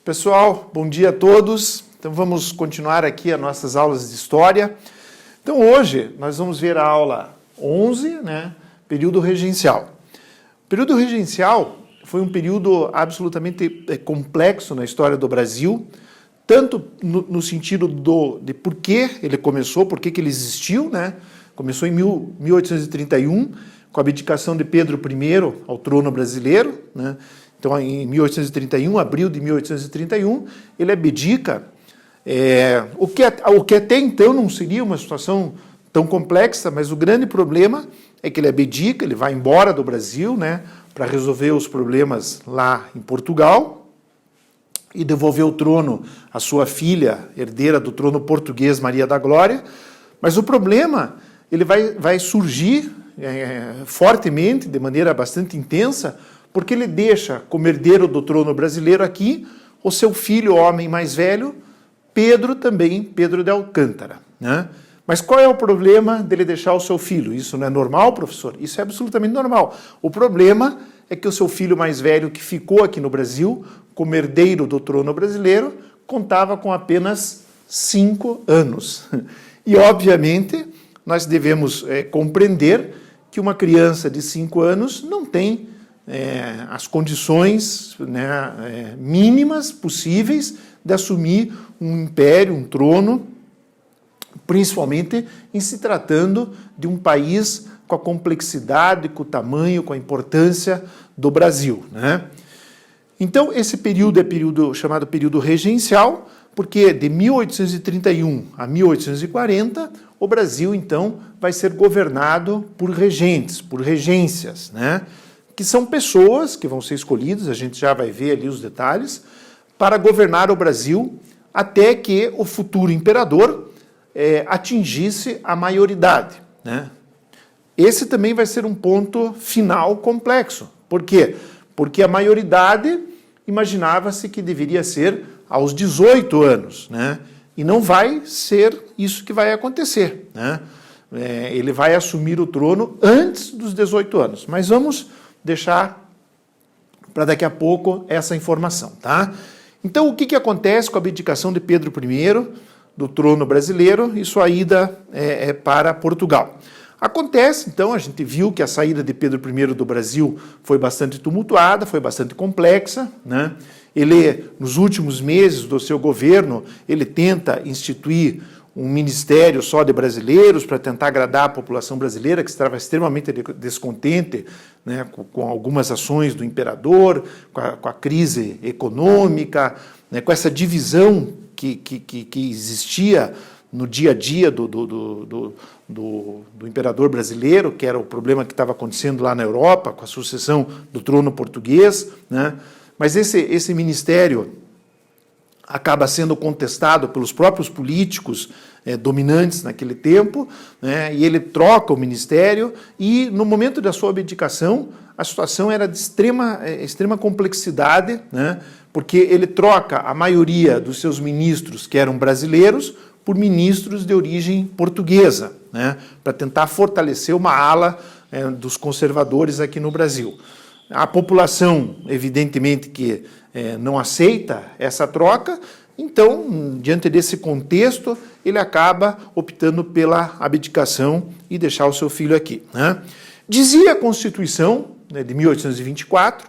Pessoal, bom dia a todos. Então vamos continuar aqui as nossas aulas de História. Então hoje nós vamos ver a aula 11, período regencial. O período regencial foi um período absolutamente complexo na história do Brasil, tanto no sentido de por que ele começou, por que ele existiu, Começou em 1831, com a abdicação de Pedro I ao trono brasileiro, Então, em 1831, abril de 1831, ele abdica, o que até então não seria uma situação tão complexa, mas o grande problema é que ele abdica, ele vai embora do Brasil, para resolver os problemas lá em Portugal e devolver o trono à sua filha, herdeira do trono português, Maria da Glória. Mas o problema ele vai surgir fortemente, de maneira bastante intensa, porque ele deixa como herdeiro do trono brasileiro aqui o seu filho, homem mais velho, Pedro de Alcântara. Mas qual é o problema dele deixar o seu filho? Isso não é normal, professor? Isso é absolutamente normal. O problema é que o seu filho mais velho, que ficou aqui no Brasil, como herdeiro do trono brasileiro, contava com apenas 5 anos. E, obviamente, nós devemos compreender que uma criança de 5 anos não tem as condições mínimas possíveis de assumir um império, um trono, principalmente em se tratando de um país com a complexidade, com o tamanho, com a importância do Brasil. Então, esse período é chamado período regencial, porque de 1831 a 1840, o Brasil, então, vai ser governado por regentes, por regências, que são pessoas que vão ser escolhidas, a gente já vai ver ali os detalhes, para governar o Brasil até que o futuro imperador atingisse a maioridade. Esse também vai ser um ponto final complexo. Por quê? Porque a maioridade imaginava-se que deveria ser aos 18 anos, e não vai ser isso que vai acontecer. Ele vai assumir o trono antes dos 18 anos. Mas vamos deixar para daqui a pouco essa informação. Então, o que acontece com a abdicação de Pedro I do trono brasileiro e sua ida para Portugal? Acontece, então, a gente viu que a saída de Pedro I do Brasil foi bastante tumultuada, foi bastante complexa. Ele, nos últimos meses do seu governo, ele tenta instituir um ministério só de brasileiros para tentar agradar a população brasileira, que estava extremamente descontente com algumas ações do imperador, com a crise econômica, com essa divisão que existia no dia a dia do imperador brasileiro, que era o problema que estava acontecendo lá na Europa, com a sucessão do trono português. Mas esse ministério acaba sendo contestado pelos próprios políticos dominantes naquele tempo, e ele troca o ministério, e no momento da sua abdicação, a situação era de extrema complexidade, porque ele troca a maioria dos seus ministros, que eram brasileiros, por ministros de origem portuguesa, para tentar fortalecer uma ala dos conservadores aqui no Brasil. A população, evidentemente, que não aceita essa troca, então, diante desse contexto, ele acaba optando pela abdicação e deixar o seu filho aqui. Dizia a Constituição de 1824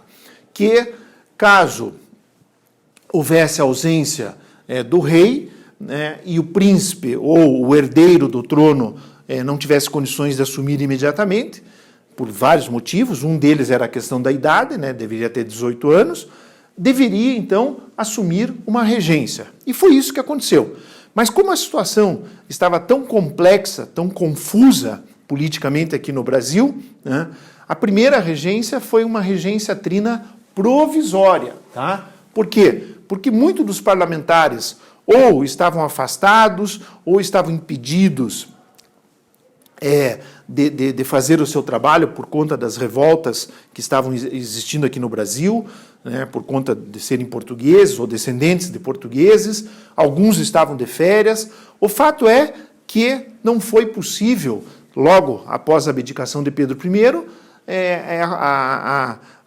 que, caso houvesse ausência do rei, e o príncipe ou o herdeiro do trono não tivesse condições de assumir imediatamente, por vários motivos, um deles era a questão da idade, deveria ter 18 anos, deveria, então, assumir uma regência. E foi isso que aconteceu. Mas como a situação estava tão complexa, tão confusa politicamente aqui no Brasil, a primeira regência foi uma regência trina provisória. Por quê? Porque muitos dos parlamentares ou estavam afastados, ou estavam impedidos de fazer o seu trabalho por conta das revoltas que estavam existindo aqui no Brasil, por conta de serem portugueses ou descendentes de portugueses, alguns estavam de férias. O fato é que não foi possível, logo após a abdicação de Pedro I,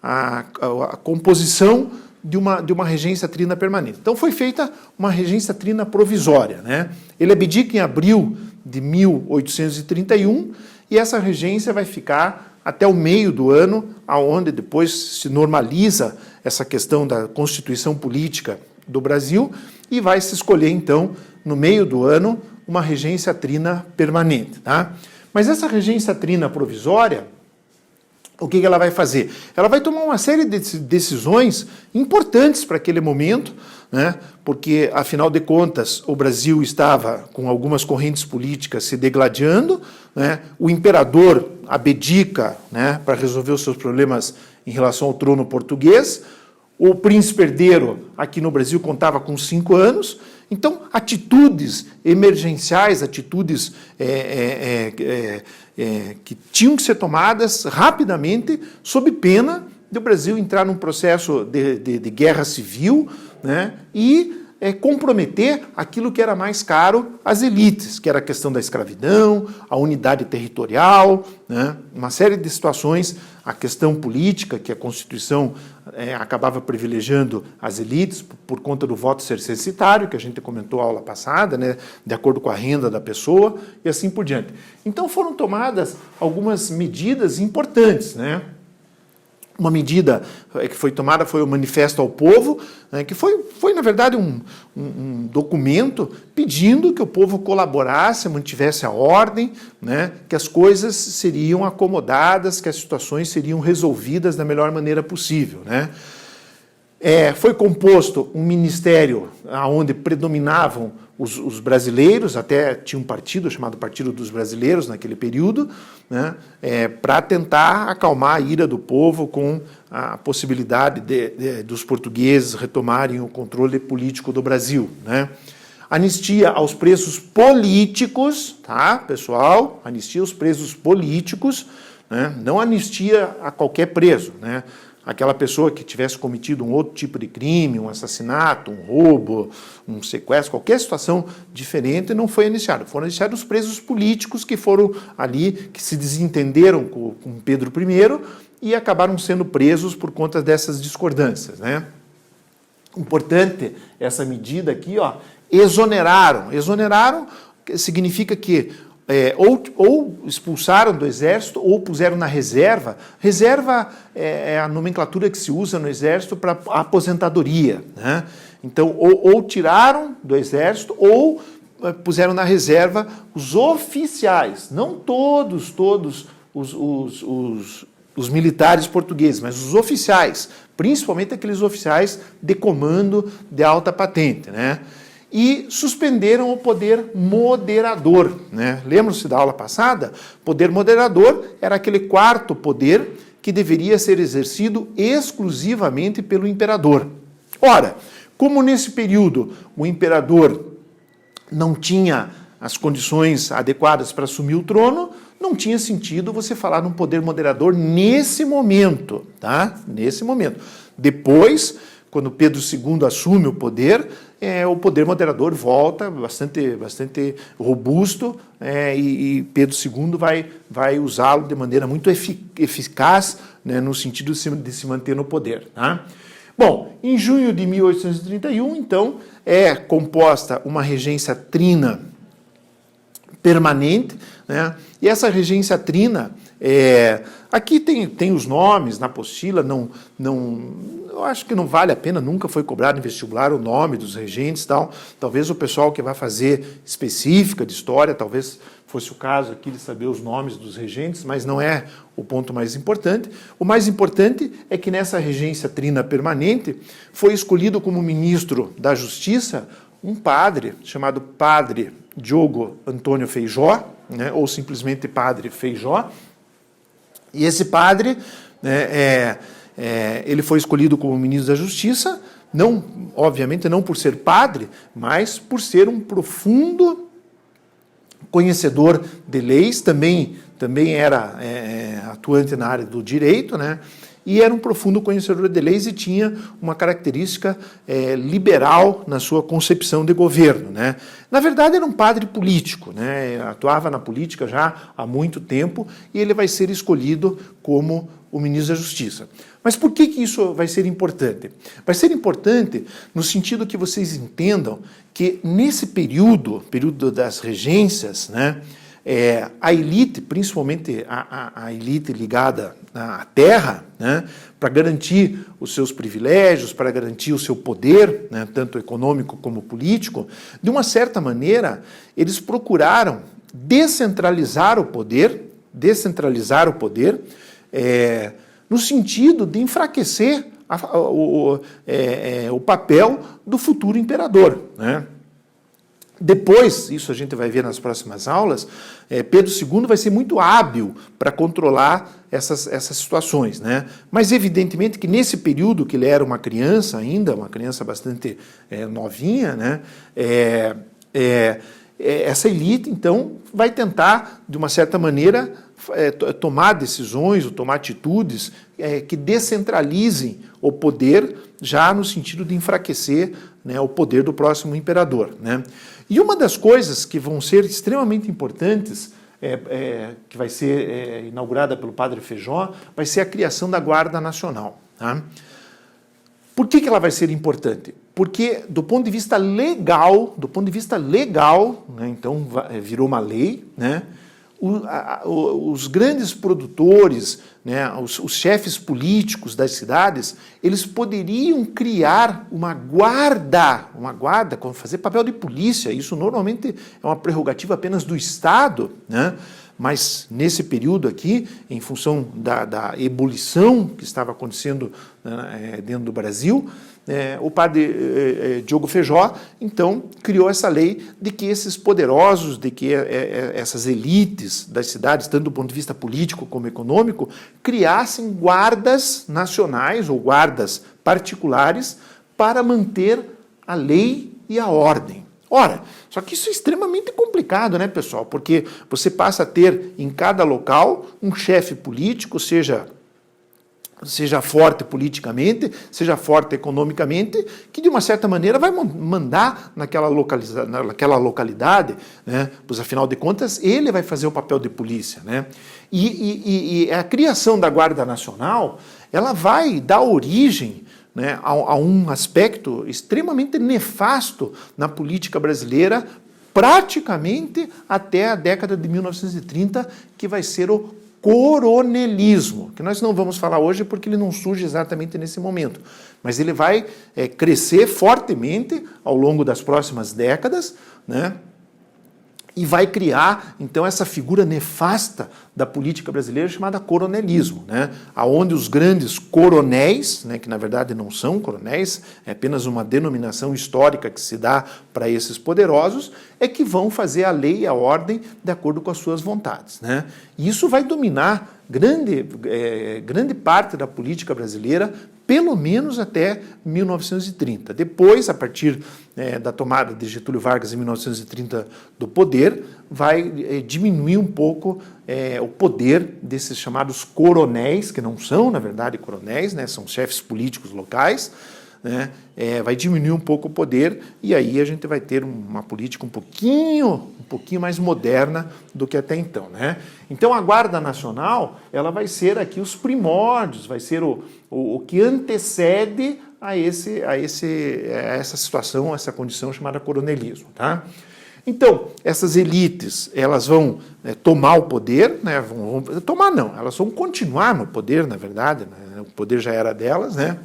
a composição de uma regência trina permanente. Então foi feita uma regência trina provisória, né? Ele abdica em abril de 1831 e essa regência vai ficar até o meio do ano, aonde depois se normaliza essa questão da constituição política do Brasil e vai se escolher, então, no meio do ano, uma regência trina permanente, tá? Mas essa regência trina provisória, o que ela vai fazer? Ela vai tomar uma série de decisões importantes para aquele momento, né? Porque, afinal de contas, o Brasil estava com algumas correntes políticas se degladiando, né? O imperador abdica, né, para resolver os seus problemas em relação ao trono português. O príncipe herdeiro aqui no Brasil contava com 5 anos. Então, atitudes emergenciais, atitudes que tinham que ser tomadas rapidamente, sob pena do Brasil entrar num processo de guerra civil, né, e comprometer aquilo que era mais caro às elites, que era a questão da escravidão, a unidade territorial, né, uma série de situações, a questão política, que a Constituição acabava privilegiando as elites por conta do voto ser censitário, que a gente comentou na aula passada, né, de acordo com a renda da pessoa, e assim por diante. Então foram tomadas algumas medidas importantes, né? Uma medida que foi tomada foi o Manifesto ao Povo, né, que foi, na verdade, um documento pedindo que o povo colaborasse, mantivesse a ordem, né, que as coisas seriam acomodadas, que as situações seriam resolvidas da melhor maneira possível, né. Foi composto um ministério onde predominavam os brasileiros, até tinha um partido chamado Partido dos Brasileiros naquele período, né, para tentar acalmar a ira do povo com a possibilidade dos portugueses retomarem o controle político do Brasil, né. Anistia aos presos políticos, tá, pessoal? Anistia aos presos políticos, né, não anistia a qualquer preso, né. Aquela pessoa que tivesse cometido um outro tipo de crime, um assassinato, um roubo, um sequestro, qualquer situação diferente, não foi anistiado. Foram anistiados os presos políticos que foram ali, que se desentenderam com Pedro I e acabaram sendo presos por conta dessas discordâncias, né? Importante essa medida aqui, ó, exoneraram. Exoneraram significa que ou expulsaram do Exército ou puseram na reserva. Reserva é a nomenclatura que se usa no Exército para aposentadoria, né? Então, ou tiraram do Exército ou puseram na reserva os oficiais, não todos os militares portugueses, mas os oficiais, principalmente aqueles oficiais de comando de alta patente, né? E suspenderam o poder moderador, né? Lembram-se da aula passada? Poder moderador era aquele quarto poder que deveria ser exercido exclusivamente pelo imperador. Ora, como nesse período o imperador não tinha as condições adequadas para assumir o trono, não tinha sentido você falar num poder moderador nesse momento, tá? Nesse momento. Depois, quando Pedro II assume o poder moderador volta bastante robusto, e Pedro II vai usá-lo de maneira muito eficaz, né, no sentido de se manter no poder, tá? Bom, em junho de 1831, então, é composta uma regência trina permanente, né? E essa regência trina, aqui tem os nomes na apostila, eu acho que não vale a pena, nunca foi cobrado em vestibular o nome dos regentes e tal. Talvez o pessoal que vai fazer específica de história, talvez fosse o caso aqui de saber os nomes dos regentes, mas não é o ponto mais importante. O mais importante é que nessa regência trina permanente foi escolhido como ministro da Justiça um padre chamado Padre Diogo Antônio Feijó, né, ou simplesmente Padre Feijó. E esse padre, né, ele foi escolhido como ministro da Justiça, não, obviamente não por ser padre, mas por ser um profundo conhecedor de leis, também era atuante na área do direito, né? e era um profundo conhecedor de leis e tinha uma característica liberal na sua concepção de governo, né? Na verdade, era um padre político, né? Atuava na política já há muito tempo e ele vai ser escolhido como o ministro da Justiça. Mas por que isso vai ser importante? Vai ser importante no sentido que vocês entendam que nesse período das regências, né, a elite, principalmente a elite ligada à terra, né, para garantir os seus privilégios, para garantir o seu poder, né, tanto econômico como político, de uma certa maneira, eles procuraram descentralizar o poder, no sentido de enfraquecer o papel do futuro imperador, né? Depois, isso a gente vai ver nas próximas aulas, Pedro II vai ser muito hábil para controlar essas situações, né? Mas evidentemente que nesse período que ele era uma criança ainda, uma criança bastante novinha, né? Essa elite, então, vai tentar, de uma certa maneira, tomar decisões ou tomar atitudes que descentralizem o poder, já no sentido de enfraquecer, né, o poder do próximo imperador, né? E uma das coisas que vão ser extremamente importantes, que vai ser inaugurada pelo padre Feijó, vai ser a criação da Guarda Nacional, tá? Por que ela vai ser importante? Porque, do ponto de vista legal, né, então virou uma lei, né? Os grandes produtores, né, os chefes políticos das cidades, eles poderiam criar uma guarda, fazer papel de polícia. Isso normalmente é uma prerrogativa apenas do Estado, né? Mas nesse período aqui, em função da ebulição que estava acontecendo dentro do Brasil, o padre Diogo Feijó, então, criou essa lei de que esses poderosos, de que essas elites das cidades, tanto do ponto de vista político como econômico, criassem guardas nacionais ou guardas particulares para manter a lei e a ordem. Ora, só que isso é extremamente complicado, né, pessoal? Porque você passa a ter em cada local um chefe político, seja forte politicamente, seja forte economicamente, que de uma certa maneira vai mandar naquela localidade, né? Pois afinal de contas ele vai fazer o papel de polícia, né? E a criação da Guarda Nacional, ela vai dar origem, né, a um aspecto extremamente nefasto na política brasileira, praticamente até a década de 1930, que vai ser o coronelismo, que nós não vamos falar hoje porque ele não surge exatamente nesse momento, mas ele vai crescer fortemente ao longo das próximas décadas, né? E vai criar, então, essa figura nefasta da política brasileira chamada coronelismo, né? Onde os grandes coronéis, né, que na verdade não são coronéis, é apenas uma denominação histórica que se dá para esses poderosos, é que vão fazer a lei e a ordem de acordo com as suas vontades, né? E isso vai dominar grande parte da política brasileira, pelo menos até 1930. Depois, a partir da tomada de Getúlio Vargas em 1930 do poder, vai diminuir um pouco o poder desses chamados coronéis, que não são, na verdade, coronéis, né, são chefes políticos locais, né, vai diminuir um pouco o poder, e aí a gente vai ter uma política um pouquinho mais moderna do que até então, né? Então a Guarda Nacional, ela vai ser aqui os primórdios, vai ser o que antecede a essa situação, essa condição chamada coronelismo, tá? Então, essas elites, elas vão tomar o poder, né? Tomar não, elas vão continuar no poder, na verdade, né? O poder já era delas, né?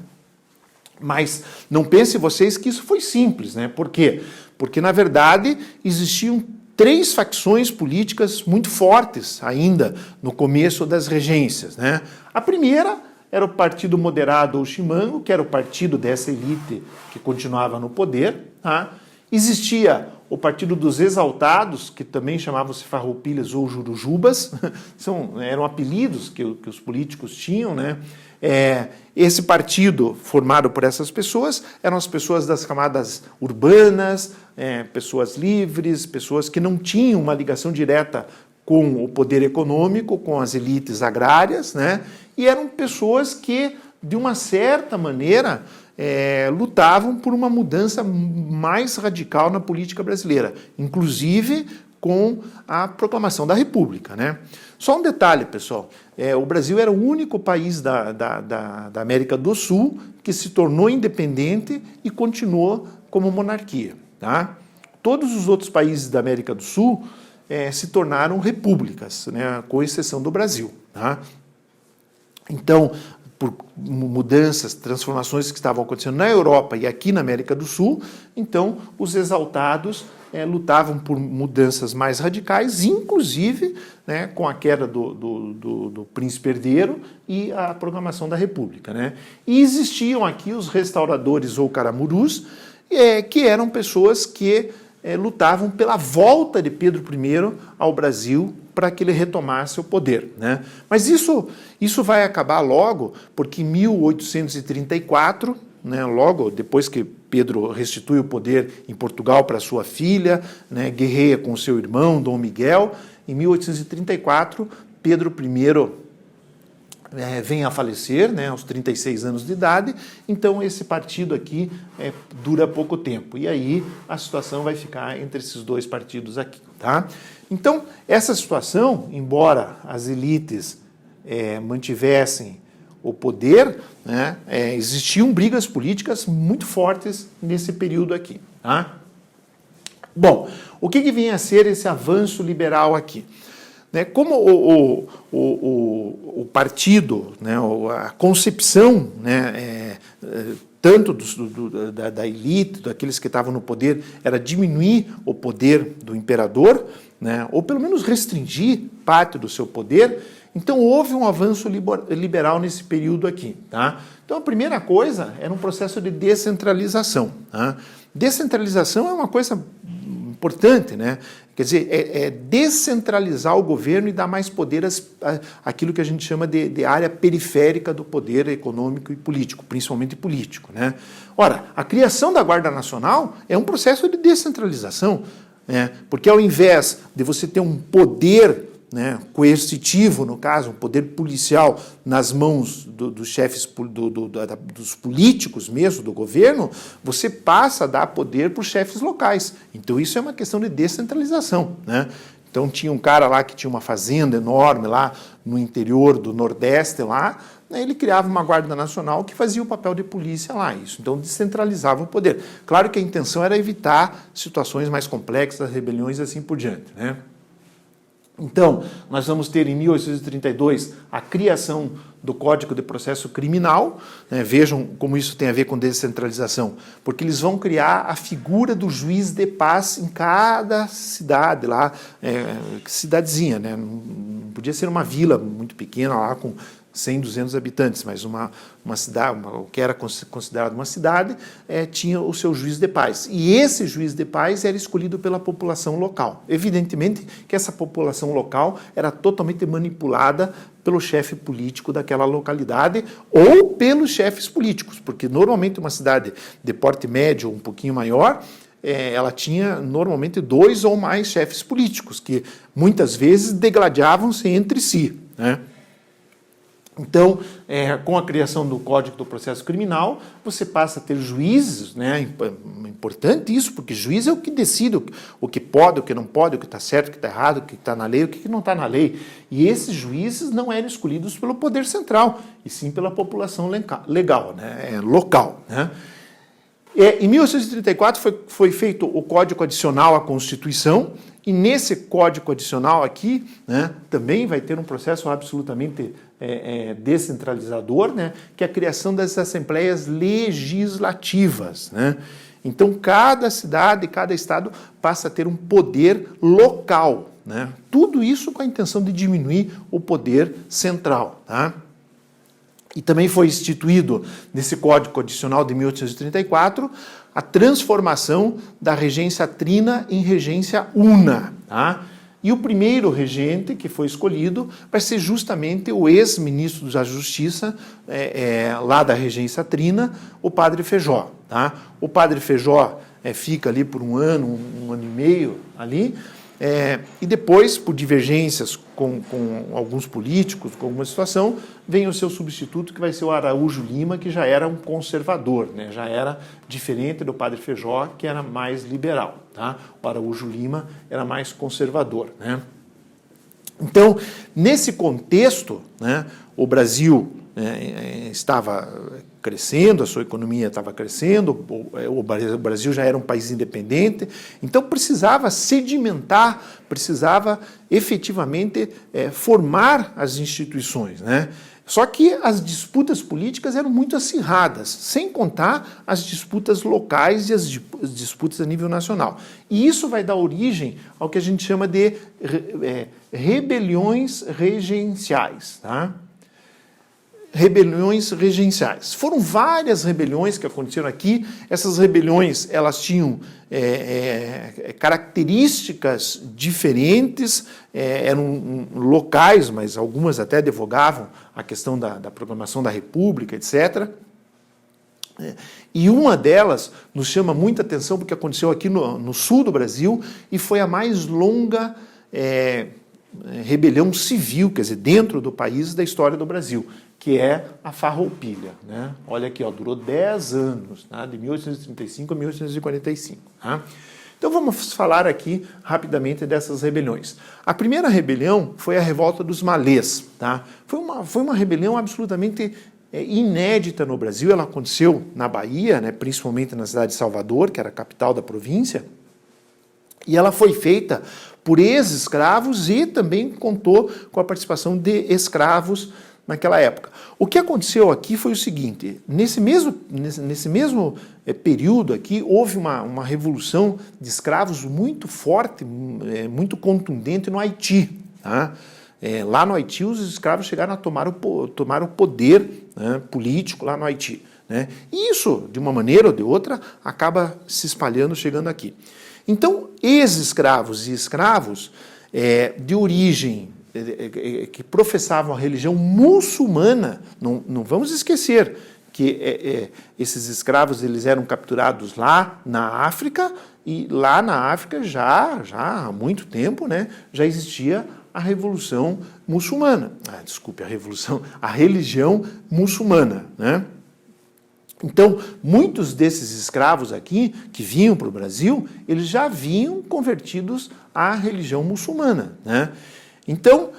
Mas não pensem vocês que isso foi simples, né? Por quê? Porque, na verdade, existiam 3 facções políticas muito fortes ainda no começo das regências, né? A primeira era o Partido Moderado ou Chimango, que era o partido dessa elite que continuava no poder, tá? Existia o Partido dos Exaltados, que também chamavam-se Farroupilhas ou Jurujubas, eram apelidos que os políticos tinham, né? Esse partido, formado por essas pessoas, eram as pessoas das camadas urbanas, pessoas livres, pessoas que não tinham uma ligação direta com o poder econômico, com as elites agrárias, né? e eram pessoas que, de uma certa maneira, lutavam por uma mudança mais radical na política brasileira, inclusive com a proclamação da República, né? Só um detalhe, pessoal, o Brasil era o único país da América do Sul que se tornou independente e continuou como monarquia, tá? Todos os outros países da América do Sul se tornaram repúblicas, né, com exceção do Brasil, tá? Então, por mudanças, transformações que estavam acontecendo na Europa e aqui na América do Sul, então os exaltados lutavam por mudanças mais radicais, inclusive, né, com a queda do príncipe herdeiro e a proclamação da República, né? E existiam aqui os restauradores ou caramurus, que eram pessoas que lutavam pela volta de Pedro I ao Brasil para que ele retomasse o poder, né? Mas isso vai acabar logo, porque em 1834, né, logo depois que Pedro restitui o poder em Portugal para sua filha, né, guerreia com seu irmão, Dom Miguel, em 1834, Pedro I vem a falecer, né, aos 36 anos de idade, então esse partido aqui dura pouco tempo. E aí a situação vai ficar entre esses dois partidos aqui, tá? Então, essa situação, embora as elites mantivessem o poder, né, existiam brigas políticas muito fortes nesse período aqui, tá? Bom, o que vinha a ser esse avanço liberal aqui? Como o partido, né, a concepção, né, tanto da elite, daqueles que estavam no poder, era diminuir o poder do imperador, né, ou pelo menos restringir parte do seu poder, então houve um avanço liberal nesse período aqui, tá? Então a primeira coisa era um processo de descentralização, tá? Descentralização é uma coisa importante, né? Quer dizer, descentralizar o governo e dar mais poder àquilo que a gente chama de área periférica do poder econômico e político, principalmente político, né? Ora, a criação da Guarda Nacional é um processo de descentralização, né? Porque ao invés de você ter um poder, né, coercitivo, no caso, um poder policial nas mãos dos chefes, dos políticos mesmo, do governo, você passa a dar poder para os chefes locais. Então isso é uma questão de descentralização, né? Então tinha um cara lá que tinha uma fazenda enorme lá no interior do Nordeste lá, né, ele criava uma Guarda Nacional que fazia o papel de polícia lá, isso. Então descentralizava o poder. Claro que a intenção era evitar situações mais complexas, rebeliões e assim por diante, né? Então, nós vamos ter em 1832 a criação do Código de Processo Criminal, né? Vejam como isso tem a ver com descentralização, porque eles vão criar a figura do juiz de paz em cada cidade lá, cidadezinha, né? Não podia ser uma vila muito pequena lá com 100, 200 habitantes, mas uma cidade, o que era considerado uma cidade, tinha o seu juiz de paz. E esse juiz de paz era escolhido pela população local. Evidentemente que essa população local era totalmente manipulada pelo chefe político daquela localidade ou pelos chefes políticos, porque normalmente uma cidade de porte médio ou um pouquinho maior, ela tinha normalmente 2 ou mais chefes políticos, que muitas vezes degladiavam-se entre si, né? Então, com a criação do Código do Processo Criminal, você passa a ter juízes, né? É importante isso, porque juiz é o que decide o que pode, o que não pode, o que está certo, o que está errado, o que está na lei, o que não está na lei. E esses juízes não eram escolhidos pelo poder central, e sim pela população legal, né? Local, né? Em 1834 foi feito o Código Adicional à Constituição, e nesse Código Adicional aqui, né, também vai ter um processo absolutamente descentralizador, né, que é a criação das assembleias legislativas, né? Então, cada cidade, cada estado passa a ter um poder local, né? Tudo isso com a intenção de diminuir o poder central, tá? E também foi instituído, nesse Código Adicional de 1834, a transformação da regência trina em regência una, tá? E o primeiro regente que foi escolhido vai ser justamente o ex-ministro da Justiça, lá da regência trina, o padre Feijó, tá? O padre Feijó fica ali por um ano e meio ali, E depois, por divergências com alguns políticos, com alguma situação, vem o seu substituto, que vai ser o Araújo Lima, que já era um conservador, né? Já era diferente do Padre Feijó, que era mais liberal. Tá? O Araújo Lima era mais conservador. Né? Então, nesse contexto, né, o Brasil estava crescendo, a sua economia estava crescendo, o Brasil já era um país independente, então precisava sedimentar, precisava efetivamente formar as instituições, né? Só que as disputas políticas eram muito acirradas, sem contar as disputas locais e as disputas a nível nacional. E isso vai dar origem ao que a gente chama de rebeliões regenciais, tá? Rebeliões regenciais. Foram várias rebeliões que aconteceram aqui. Essas rebeliões, elas tinham características diferentes, eram locais, mas algumas até advogavam a questão da proclamação da República, etc. E uma delas nos chama muita atenção porque aconteceu aqui no sul do Brasil e foi a mais longa rebelião civil, quer dizer, dentro do país, da história do Brasil, que é a Farroupilha. Né? Olha aqui, ó, durou 10 anos, tá? De 1835 a 1845. Tá? Então vamos falar aqui rapidamente dessas rebeliões. A primeira rebelião foi a Revolta dos Malês. Tá? Foi uma rebelião absolutamente inédita no Brasil. Ela aconteceu na Bahia, né, principalmente na cidade de Salvador, que era a capital da província, e ela foi feita por ex-escravos e também contou com a participação de escravos naquela época. O que aconteceu aqui foi o seguinte: nesse mesmo período aqui, houve uma revolução de escravos muito forte, muito contundente no Haiti. Tá? Lá no Haiti, os escravos chegaram a tomar o poder, né, político lá no Haiti. Né? E isso, de uma maneira ou de outra, acaba se espalhando, chegando aqui. Então, ex-escravos e escravos de origem que professavam a religião muçulmana, não vamos esquecer que esses escravos eles eram capturados lá na África, e lá na África já há muito tempo, né, já existia a Revolução Muçulmana. A religião muçulmana, né? Então, muitos desses escravos aqui, que vinham para o Brasil, eles já vinham convertidos à religião muçulmana. Né? Então,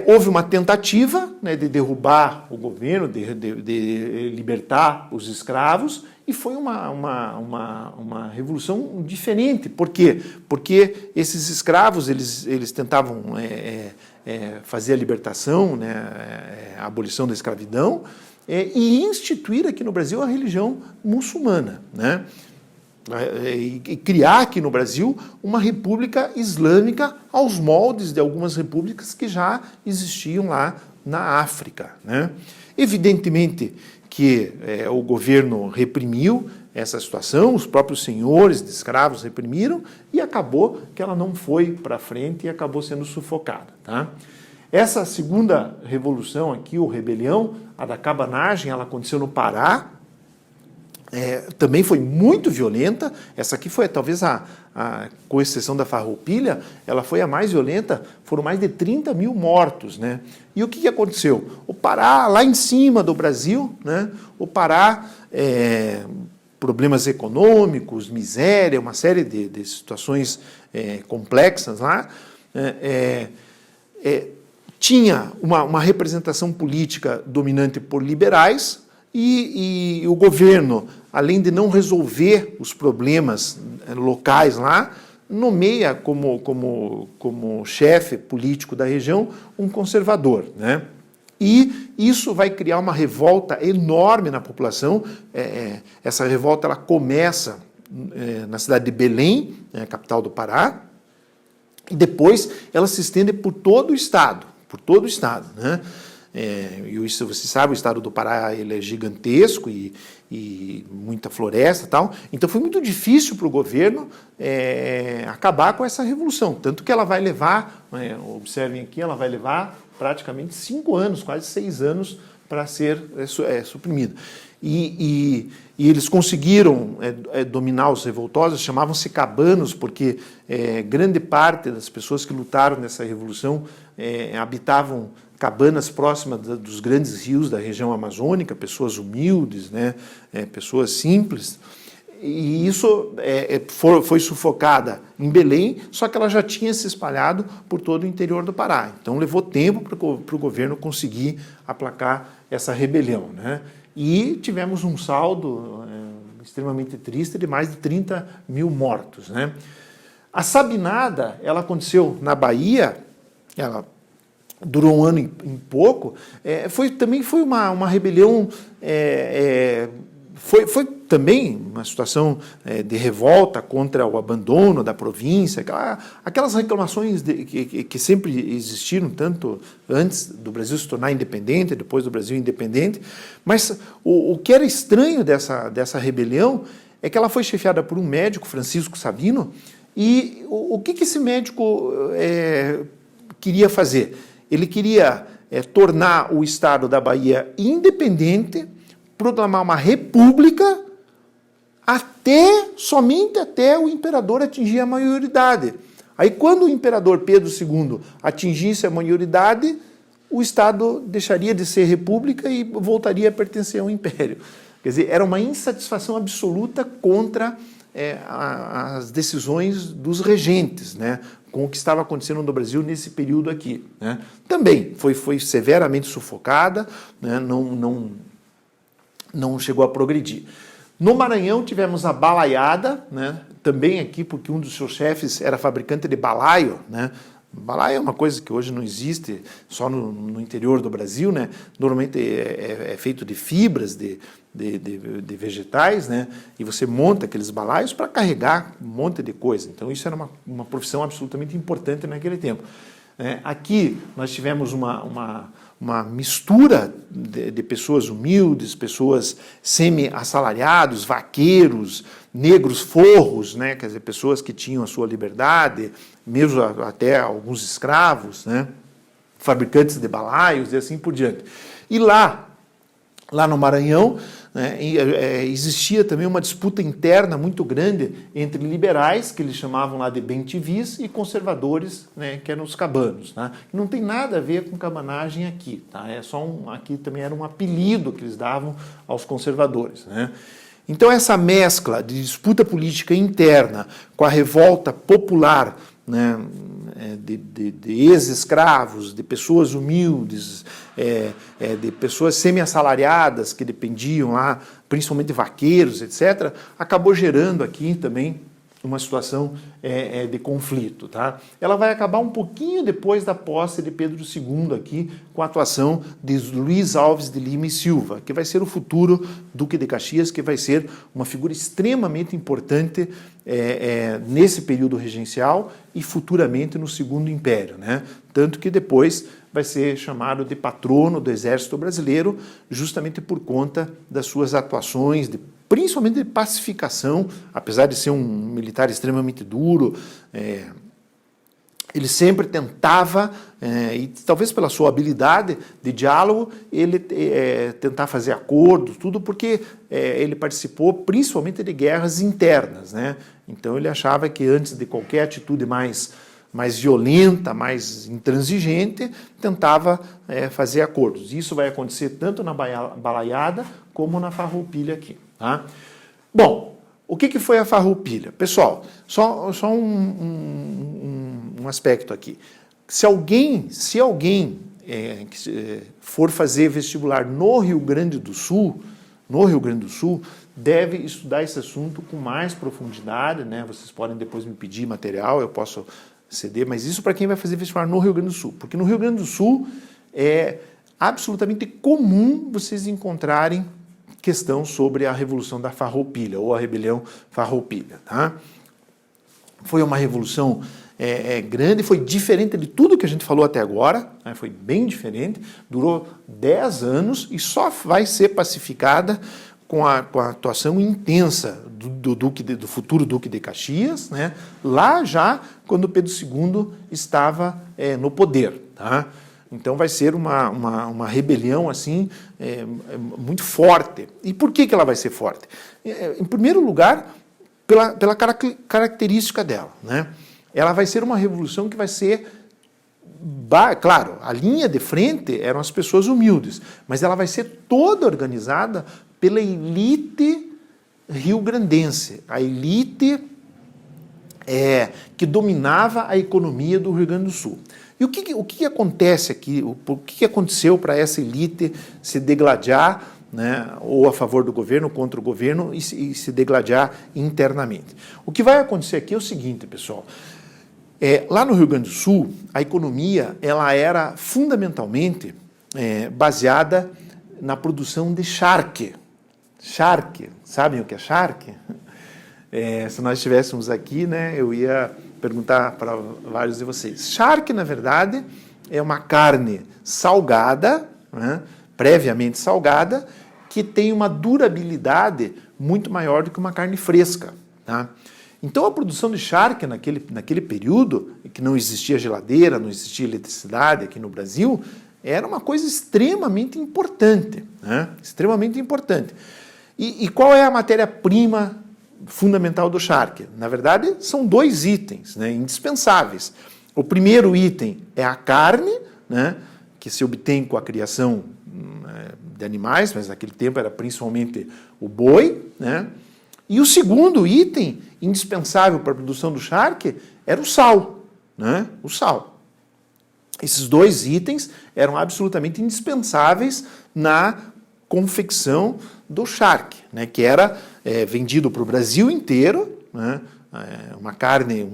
houve uma tentativa, né, de derrubar o governo, de libertar os escravos, e foi uma revolução diferente. Por quê? Porque esses escravos eles tentavam fazer a libertação, né, a abolição da escravidão, e instituir aqui no Brasil a religião muçulmana, né? E criar aqui no Brasil uma república islâmica aos moldes de algumas repúblicas que já existiam lá na África, né? Evidentemente que o governo reprimiu essa situação, os próprios senhores de escravos reprimiram, e acabou que ela não foi para frente e acabou sendo sufocada. Tá? Essa segunda revolução aqui, ou rebelião, a da cabanagem, ela aconteceu no Pará, também foi muito violenta. Essa aqui foi talvez com exceção da Farroupilha, ela foi a mais violenta, foram mais de 30 mil mortos. Né? E o que aconteceu? O Pará, lá em cima do Brasil, né? O Pará, problemas econômicos, miséria, uma série de situações complexas lá, tinha uma representação política dominante por liberais, e o governo, além de não resolver os problemas locais lá, nomeia como chefe político da região um conservador. Né? E isso vai criar uma revolta enorme na população. Essa revolta ela começa na cidade de Belém, a capital do Pará, e depois ela se estende por todo o estado. Né? E isso, você sabe, o estado do Pará ele é gigantesco e muita floresta e tal. Então foi muito difícil para o governo acabar com essa revolução. Tanto que ela vai levar, observem aqui, ela vai levar praticamente 5 anos, quase 6 anos, para ser suprimida. E eles conseguiram dominar os revoltosos, chamavam-se cabanos, porque grande parte das pessoas que lutaram nessa revolução habitavam cabanas próximas dos grandes rios da região amazônica, pessoas humildes, né, pessoas simples. E isso foi sufocada em Belém, só que ela já tinha se espalhado por todo o interior do Pará. Então levou tempo para o governo conseguir aplacar essa rebelião, né? E tivemos um saldo extremamente triste de mais de 30 mil mortos, né? A Sabinada, ela aconteceu na Bahia, ela durou um ano e pouco, também foi uma rebelião, foi também uma situação de revolta contra o abandono da província, aquelas reclamações que sempre existiram, tanto antes do Brasil se tornar independente, depois do Brasil independente, mas o que era estranho dessa rebelião é que ela foi chefiada por um médico, Francisco Sabino, e o que esse médico queria fazer? Ele queria tornar o estado da Bahia independente, proclamar uma república, somente até o imperador atingir a maioridade. Aí, quando o imperador Pedro II atingisse a maioridade, o estado deixaria de ser república e voltaria a pertencer ao império. Quer dizer, era uma insatisfação absoluta contra as decisões dos regentes, né, com o que estava acontecendo no Brasil nesse período aqui, né. Também foi severamente sufocada, né, não chegou a progredir. No Maranhão tivemos a balaiada, né, também aqui porque um dos seus chefes era fabricante de balaio, né. Balaio é uma coisa que hoje não existe só no interior do Brasil, né? Normalmente é feito de fibras, de vegetais, né? E você monta aqueles balaios para carregar um monte de coisa. Então isso era uma profissão absolutamente importante naquele tempo. Aqui nós tivemos uma mistura de pessoas humildes, pessoas semi-assalariados, vaqueiros, negros forros, né? Quer dizer, pessoas que tinham a sua liberdade, mesmo até alguns escravos, né? Fabricantes de balaios e assim por diante. E lá no Maranhão, né, existia também uma disputa interna muito grande entre liberais, que eles chamavam lá de bem-te-vis, e conservadores, né, que eram os cabanos. Tá? Não tem nada a ver com cabanagem aqui. Tá? Aqui também era um apelido que eles davam aos conservadores. Né? Então essa mescla de disputa política interna com a revolta popular, né, de ex-escravos, de pessoas humildes, de pessoas semi-assalariadas que dependiam lá, principalmente vaqueiros, etc., acabou gerando aqui também uma situação de conflito. Tá? Ela vai acabar um pouquinho depois da posse de Pedro II aqui, com a atuação de Luiz Alves de Lima e Silva, que vai ser o futuro Duque de Caxias, que vai ser uma figura extremamente importante nesse período regencial e futuramente no Segundo Império, né? Tanto que depois vai ser chamado de patrono do Exército Brasileiro, justamente por conta das suas atuações, principalmente de pacificação, apesar de ser um militar extremamente duro. Ele sempre tentava, e talvez pela sua habilidade de diálogo, ele tentar fazer acordos, tudo porque ele participou principalmente de guerras internas, né? Então ele achava que antes de qualquer atitude mais violenta, mais intransigente, tentava fazer acordos. Isso vai acontecer tanto na balaiada como na farroupilha aqui. Tá? Bom, o que foi a farroupilha? Pessoal, só um aspecto aqui. Se alguém for fazer vestibular no Rio Grande do Sul, deve estudar esse assunto com mais profundidade, né? Vocês podem depois me pedir material, eu posso ceder, mas isso para quem vai fazer vestibular no Rio Grande do Sul, porque no Rio Grande do Sul é absolutamente comum vocês encontrarem questão sobre a Revolução da Farroupilha, ou a Rebelião Farroupilha. Tá? Foi uma revolução grande, foi diferente de tudo que a gente falou até agora, né? Foi bem diferente, durou 10 anos e só vai ser pacificada com a atuação intensa do futuro Duque de Caxias, né? Lá já quando Pedro II estava no poder. Tá? Então vai ser uma rebelião assim muito forte. E por que ela vai ser forte? Em primeiro lugar, pela característica dela, né? Ela vai ser uma revolução que vai ser, claro, a linha de frente eram as pessoas humildes, mas ela vai ser toda organizada pela elite rio-grandense, a elite que dominava a economia do Rio Grande do Sul. E o que acontece aqui, o que aconteceu para essa elite se degladiar, né, ou a favor do governo, ou contra o governo, e se degladiar internamente? O que vai acontecer aqui é o seguinte, pessoal. Lá no Rio Grande do Sul, a economia ela era fundamentalmente baseada na produção de charque. Charque, sabem o que é charque? Se nós estivéssemos aqui, né, eu ia perguntar para vários de vocês. Charque, na verdade, é uma carne salgada, né, previamente salgada, que tem uma durabilidade muito maior do que uma carne fresca. Tá? Então, a produção de charque naquele período, que não existia geladeira, não existia eletricidade aqui no Brasil, era uma coisa extremamente importante. Né? Extremamente importante. E qual é a matéria-prima fundamental do charque? Na verdade, são 2 itens, né, indispensáveis. O primeiro item é a carne, né, que se obtém com a criação de animais, mas naquele tempo era principalmente o boi, né? E o segundo item indispensável para a produção do charque era o sal, né? O sal. Esses 2 itens eram absolutamente indispensáveis na confecção do charque, né? Que era vendido para o Brasil inteiro, né? Uma carne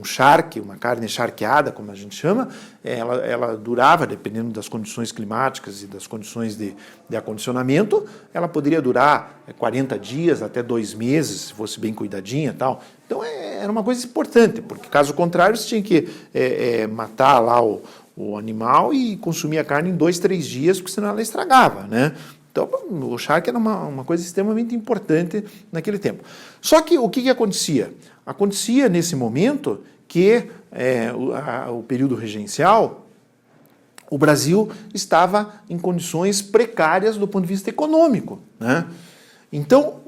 charqueada, como a gente chama, ela durava, dependendo das condições climáticas e das condições de acondicionamento, ela poderia durar 40 dias até 2 meses, se fosse bem cuidadinha e tal. Então era uma coisa importante, porque caso contrário você tinha que matar lá o animal e consumir a carne em 2, 3 dias, porque senão ela estragava, né? Então, o charque era uma coisa extremamente importante naquele tempo. Só que o que acontecia? Acontecia nesse momento que o período regencial, o Brasil estava em condições precárias do ponto de vista econômico, né? Então,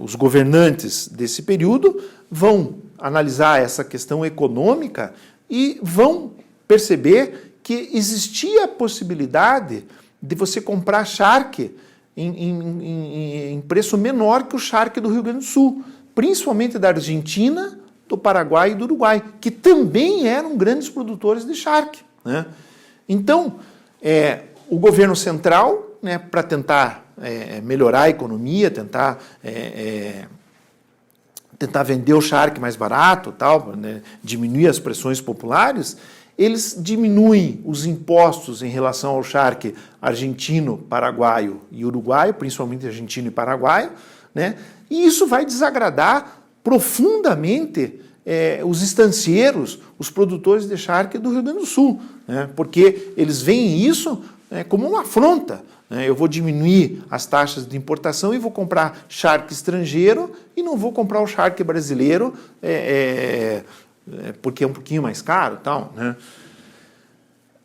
os governantes desse período vão analisar essa questão econômica e vão perceber que existia a possibilidade de você comprar charque em preço menor que o charque do Rio Grande do Sul, principalmente da Argentina, do Paraguai e do Uruguai, que também eram grandes produtores de charque, né? Então, o governo central, né, para tentar melhorar a economia, tentar vender o charque mais barato, tal, né, diminuir as pressões populares, eles diminuem os impostos em relação ao charque argentino, paraguaio e uruguaio, principalmente argentino e paraguaio, né? E isso vai desagradar profundamente os estancieiros, os produtores de charque do Rio Grande do Sul, né? Porque eles veem isso como uma afronta. Eu vou diminuir as taxas de importação e vou comprar charque estrangeiro e não vou comprar o charque brasileiro porque é um pouquinho mais caro, tal, né?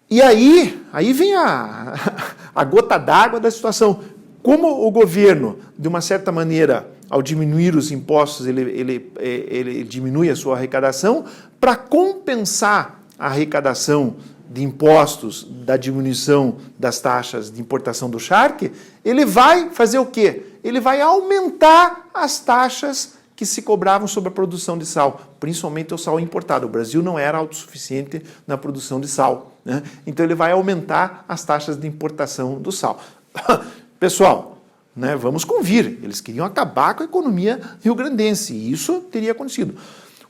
E aí vem a gota d'água da situação. Como o governo, de uma certa maneira, ao diminuir os impostos, ele diminui a sua arrecadação, para compensar a arrecadação de impostos da diminuição das taxas de importação do charque, ele vai fazer o quê? Ele vai aumentar as taxas que se cobravam sobre a produção de sal, principalmente o sal importado. O Brasil não era autossuficiente na produção de sal, né? Então ele vai aumentar as taxas de importação do sal. Pessoal, né, vamos convir, eles queriam acabar com a economia rio-grandense, e isso teria acontecido.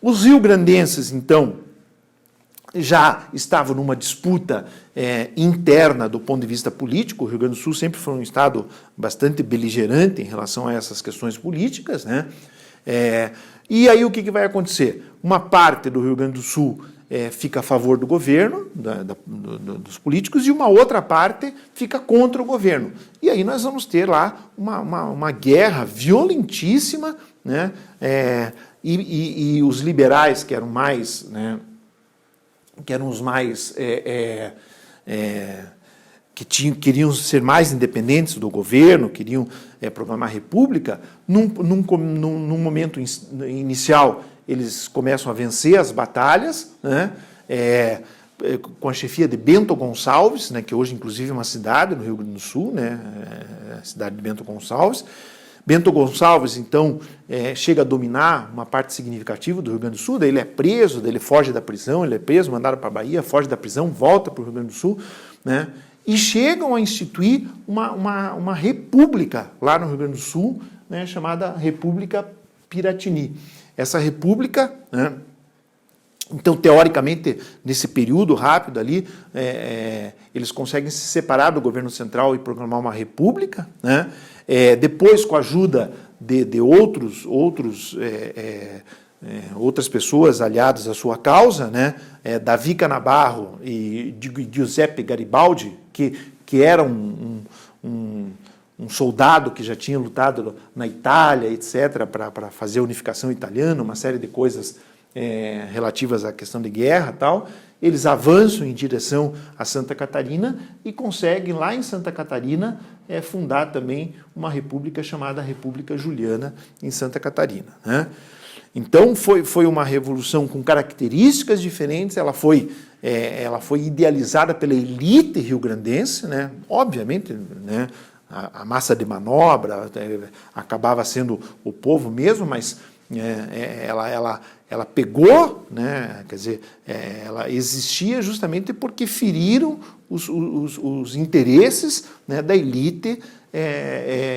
Os rio-grandenses, então, já estavam numa disputa interna do ponto de vista político. O Rio Grande do Sul sempre foi um estado bastante beligerante em relação a essas questões políticas, né? E aí o que vai acontecer? Uma parte do Rio Grande do Sul fica a favor do governo, dos políticos, e uma outra parte fica contra o governo. E aí nós vamos ter lá uma guerra violentíssima, né? E os liberais, que eram mais, né, que eram os mais... queriam ser mais independentes do governo, queriam proclamar a república, num momento inicial eles começam a vencer as batalhas, né? Com a chefia de Bento Gonçalves, né, que hoje inclusive é uma cidade no Rio Grande do Sul, né, a cidade de Bento Gonçalves. Bento Gonçalves, então, chega a dominar uma parte significativa do Rio Grande do Sul, daí ele é preso, daí ele foge da prisão, ele é preso, mandado para a Bahia, foge da prisão, volta para o Rio Grande do Sul, né, e chegam a instituir uma república lá no Rio Grande do Sul, né, chamada República Piratini. Essa república, né, então, teoricamente, nesse período rápido ali, eles conseguem se separar do governo central e proclamar uma república, né? Depois, com a ajuda de outras pessoas aliadas à sua causa, né? Davi Canabarro e Giuseppe Garibaldi, que era um soldado que já tinha lutado na Itália, etc., para fazer a unificação italiana, uma série de coisas relativas à questão de guerra e tal, eles avançam em direção a Santa Catarina e conseguem, lá em Santa Catarina, fundar também uma república chamada República Juliana, em Santa Catarina, né? Então, foi uma revolução com características diferentes, ela foi idealizada pela elite rio-grandense, né? Obviamente, né, a massa de manobra acabava sendo o povo mesmo, mas ela pegou, né, quer dizer, ela existia justamente porque feriram os interesses, né, da elite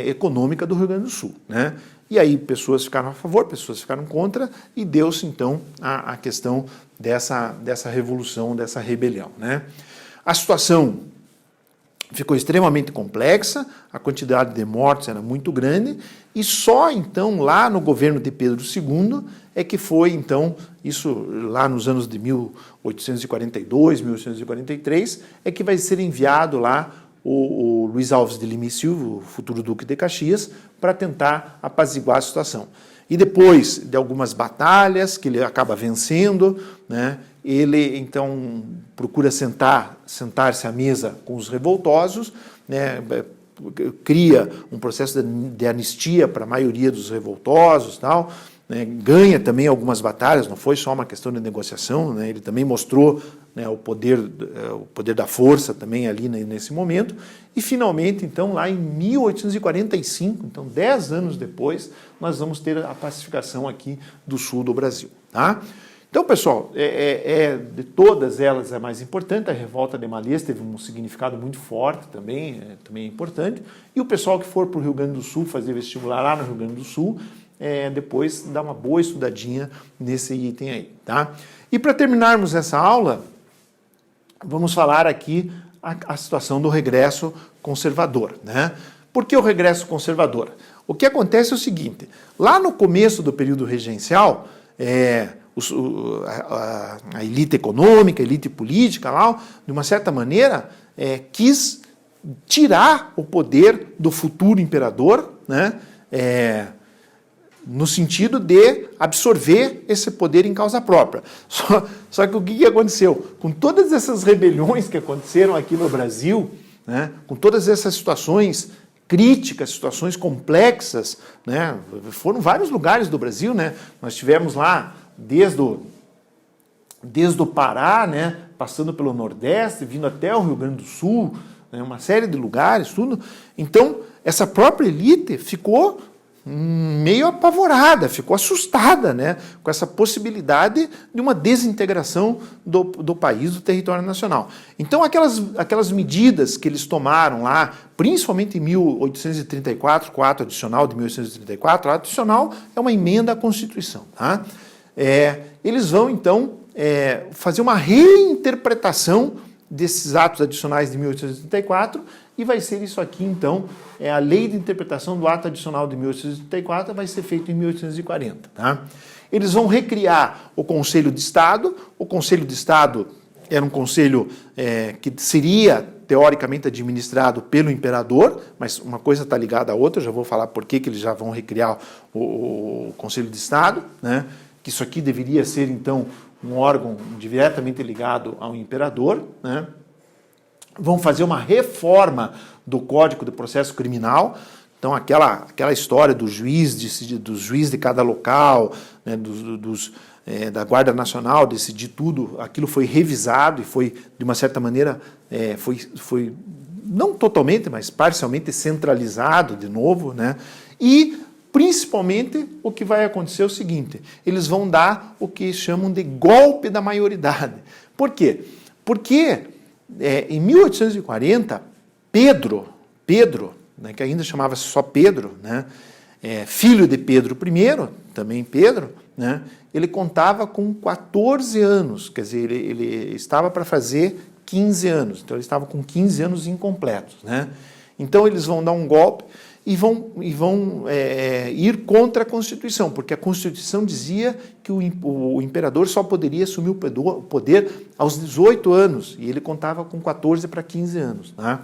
econômica do Rio Grande do Sul, né? E aí pessoas ficaram a favor, pessoas ficaram contra, e deu-se então a questão dessa revolução, dessa rebelião, né? A situação ficou extremamente complexa, a quantidade de mortes era muito grande, e só então lá no governo de Pedro II é que foi então, isso lá nos anos de 1842, 1843, é que vai ser enviado lá o Luiz Alves de Lima e Silva, o futuro Duque de Caxias, para tentar apaziguar a situação. E depois de algumas batalhas que ele acaba vencendo, né, ele então procura sentar-se à mesa com os revoltosos, né, cria um processo de anistia para a maioria dos revoltosos, tal, né, ganha também algumas batalhas, não foi só uma questão de negociação, né, ele também mostrou, né, o poder da força também ali nesse momento, e finalmente, então, lá em 1845, então 10 anos depois, nós vamos ter a pacificação aqui do sul do Brasil, tá? Então, pessoal, de todas elas a mais importante, a revolta de Malhês teve um significado muito forte também é importante, e o pessoal que for para o Rio Grande do Sul fazer vestibular lá no Rio Grande do Sul, depois dá uma boa estudadinha nesse item aí, tá? E para terminarmos essa aula, vamos falar aqui a situação do regresso conservador, né? Por que o regresso conservador? O que acontece é o seguinte, lá no começo do período regencial, a elite econômica, a elite política, lá, de uma certa maneira, quis tirar o poder do futuro imperador, né, no sentido de absorver esse poder em causa própria. Só que o que aconteceu? Com todas essas rebeliões que aconteceram aqui no Brasil, né, com todas essas situações críticas, situações complexas, né, foram vários lugares do Brasil, né, nós tivemos lá desde o Pará, né, passando pelo Nordeste, vindo até o Rio Grande do Sul, né, uma série de lugares, tudo. Então, essa própria elite ficou meio apavorada, ficou assustada, né, com essa possibilidade de uma desintegração do país, do território nacional. Então, aquelas medidas que eles tomaram lá, principalmente em 1834, com o ato adicional de 1834, o ato adicional é uma emenda à Constituição, tá? Eles vão, então, fazer uma reinterpretação desses atos adicionais de 1834 e vai ser isso aqui, então, a lei de interpretação do ato adicional de 1834 vai ser feito em 1840. Tá? Eles vão recriar o Conselho de Estado. O Conselho de Estado era um conselho que seria, teoricamente, administrado pelo imperador, mas uma coisa está ligada à outra, eu já vou falar por que eles já vão recriar o Conselho de Estado, né? Que isso aqui deveria ser, então, um órgão diretamente ligado ao imperador, né? Vão fazer uma reforma do Código de Processo Criminal. Então, aquela história do juiz de cada local, né, da Guarda Nacional, decidir tudo, aquilo foi revisado e foi, de uma certa maneira, foi não totalmente, mas parcialmente centralizado de novo, né? E, principalmente, o que vai acontecer é o seguinte, eles vão dar o que chamam de golpe da maioridade. Por quê? Porque em 1840, Pedro, né, que ainda chamava-se só Pedro, né, filho de Pedro I, também Pedro, né, ele contava com 14 anos, quer dizer, ele estava para fazer 15 anos, então ele estava com 15 anos incompletos, né? Então eles vão dar um golpe e vão ir contra a Constituição, porque a Constituição dizia que o imperador só poderia assumir o poder aos 18 anos, e ele contava com 14 para 15 anos, né?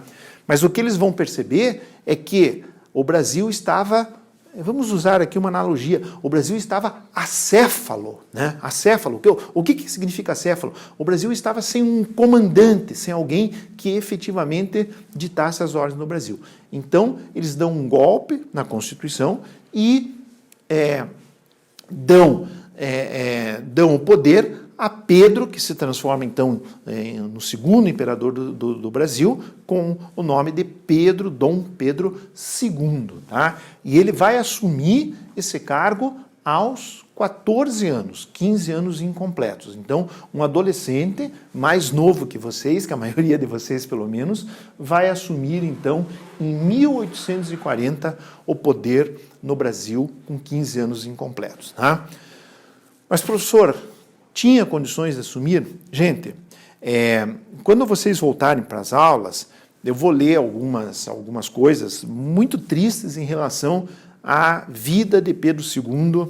Mas o que eles vão perceber é que o Brasil estava, vamos usar aqui uma analogia, o Brasil estava acéfalo, né? Acéfalo, o que significa acéfalo? O Brasil estava sem um comandante, sem alguém que efetivamente ditasse as ordens no Brasil. Então, eles dão um golpe na Constituição e dão o poder a Pedro, que se transforma, então, no segundo imperador do Brasil, com o nome de Pedro, Dom Pedro II. Tá? E ele vai assumir esse cargo aos 14 anos, 15 anos incompletos. Então, um adolescente mais novo que vocês, que a maioria de vocês, pelo menos, vai assumir, então, em 1840, o poder no Brasil com 15 anos incompletos. Tá? Mas, professor, tinha condições de assumir? Gente, quando vocês voltarem para as aulas, eu vou ler algumas coisas muito tristes em relação à vida de Pedro II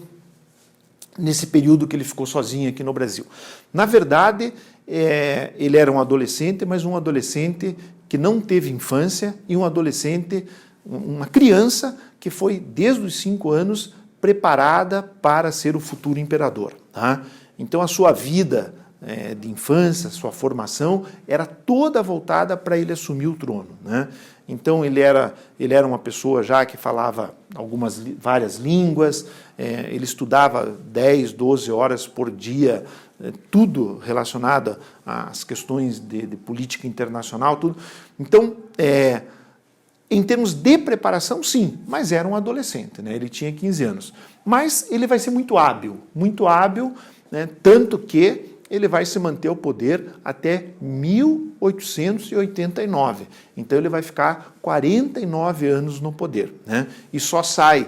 nesse período que ele ficou sozinho aqui no Brasil. Na verdade, ele era um adolescente, mas um adolescente que não teve infância e um adolescente, uma criança que foi, desde os 5 anos, preparada para ser o futuro imperador. Tá? Então, a sua vida de infância, sua formação, era toda voltada para ele assumir o trono, né? Então, ele era uma pessoa já que falava várias línguas, ele estudava 10, 12 horas por dia, tudo relacionado às questões de política internacional, tudo. Então, em termos de preparação, sim, mas era um adolescente, né? Ele tinha 15 anos. Mas ele vai ser muito hábil, né? Tanto que ele vai se manter ao poder até 1889. Então ele vai ficar 49 anos no poder, né? E só sai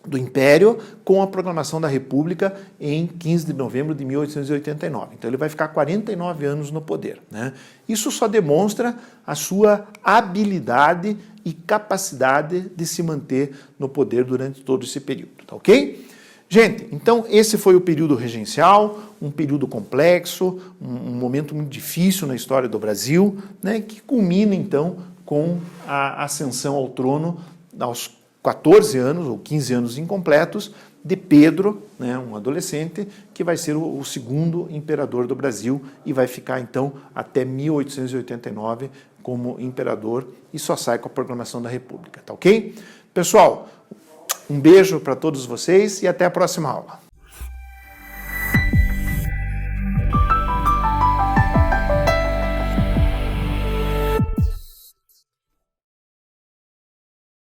do Império com a proclamação da República em 15 de novembro de 1889. Então ele vai ficar 49 anos no poder, né? Isso só demonstra a sua habilidade e capacidade de se manter no poder durante todo esse período, tá ok? Gente, então esse foi o período regencial, um período complexo, um momento muito difícil na história do Brasil, né, que culmina então com a ascensão ao trono aos 14 anos ou 15 anos incompletos de Pedro, né, um adolescente, que vai ser o segundo imperador do Brasil e vai ficar então até 1889 como imperador e só sai com a proclamação da República, tá ok? Pessoal, um beijo para todos vocês e até a próxima aula.